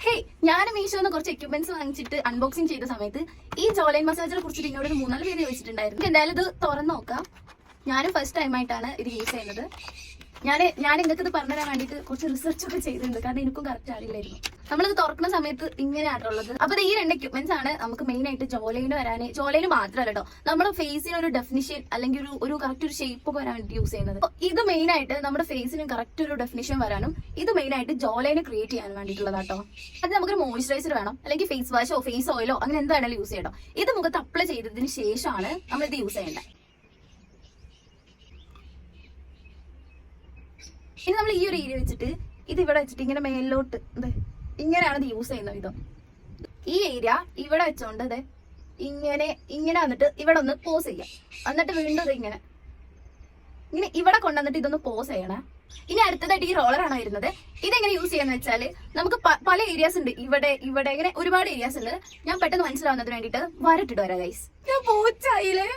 ഹേ, ഞാൻ മീഷോന്ന് കുറച്ച് എക്യുപ്മെന്റ്സ് വാങ്ങിച്ചിട്ട് അൺബോക്സിംഗ് ചെയ്ത സമയത്ത് ഈ ജോലൈൻ മസാജറെ കുറിച്ചിട്ട് എന്നോട് ഒരു 3-4 പേര് ചോദിച്ചിട്ടുണ്ടായിരുന്നു. എന്തായാലും ഇത് തുറന്നു നോക്കാം. ഞാനും ഫസ്റ്റ് ടൈം ആയിട്ടാണ് ഇത് യൂസ് ചെയ്യുന്നത്. ഞാൻ നിങ്ങൾക്ക് ഇത് പറഞ്ഞുതരാൻ വേണ്ടിയിട്ട് കുറച്ച് റിസർച്ച് ഒക്കെ ചെയ്തിട്ടുണ്ട്, കാരണം എനിക്കും കറക്റ്റ് അറിയില്ലായിരുന്നു. നമ്മളിത് തുറക്കുന്ന സമയത്ത് ഇങ്ങനെയാണുള്ളത്. അപ്പൊ ഈ 2 എക്യുപ്മെന്റ്സ് ആണ് നമുക്ക് മെയിൻ ആയിട്ട് ജോലൈന് വരാന്. ജോലൈന് മാത്രമല്ല കേട്ടോ, നമ്മുടെ ഫേസിന് ഒരു ഡെഫിനിഷൻ അല്ലെങ്കിൽ ഒരു കറക്റ്റ് ഒരു ഷേപ്പ് ഒക്കെ വരാൻ വേണ്ടി യൂസ് ചെയ്യുന്നത്. ഇത് മെയിൻ ആയിട്ട് നമ്മുടെ ഫേസിന് കറക്റ്റ് ഒരു ഡെഫിനിഷൻ വരാനും ഇത് മെയിൻ ആയിട്ട് ജോലൈന് ക്രിയേറ്റ് ചെയ്യാൻ വേണ്ടിയിട്ടുള്ളതാട്ടോ. അത് നമുക്കൊരു മോയിസ്ചറൈസർ വേണം, അല്ലെങ്കിൽ ഫേസ് വാഷോ ഫേസ് ഓയിലോ അങ്ങനെ എന്താണെങ്കിലും യൂസ് ചെയ്യട്ടോ. ഇത് മുഖത്ത് അപ്ലൈ ചെയ്തതിന് ശേഷമാണ് നമ്മൾ ഇത് യൂസ് ചെയ്യേണ്ടത്. ഇനി നമ്മൾ ഈ ഒരു ഏരിയ വെച്ചിട്ട് ഇത് ഇവിടെ വെച്ചിട്ട് ഇങ്ങനെ മേലോട്ട് ഇങ്ങനെയാണ് ഇത് യൂസ് ചെയ്യുന്നത്. വിധം ഈ ഏരിയ ഇവിടെ വെച്ചോണ്ട് ഇങ്ങനെ വന്നിട്ട് ഇവിടെ ഒന്ന് പോസ് ചെയ്യാം. എന്നിട്ട് വീണ്ടും ഇങ്ങനെ ഇവിടെ കൊണ്ടുവന്നിട്ട് ഇതൊന്ന് പോസ് ചെയ്യണേ. ഇനി അടുത്തതായിട്ട് ഈ റോളറാണ് വരുന്നത്. ഇതെങ്ങനെ യൂസ് ചെയ്യാന്ന് വെച്ചാല് നമുക്ക് പല ഏരിയാസ് ഉണ്ട്, ഇവിടെ ഇങ്ങനെ ഒരുപാട് ഏരിയാസ് ഉണ്ട്. ഞാൻ പെട്ടെന്ന് മനസ്സിലാവുന്നതിന് വേണ്ടിയിട്ട് വരട്ടിട്ട് വരാം ഗൈസ്. ഞാൻ പോച്ചായില്ലേ.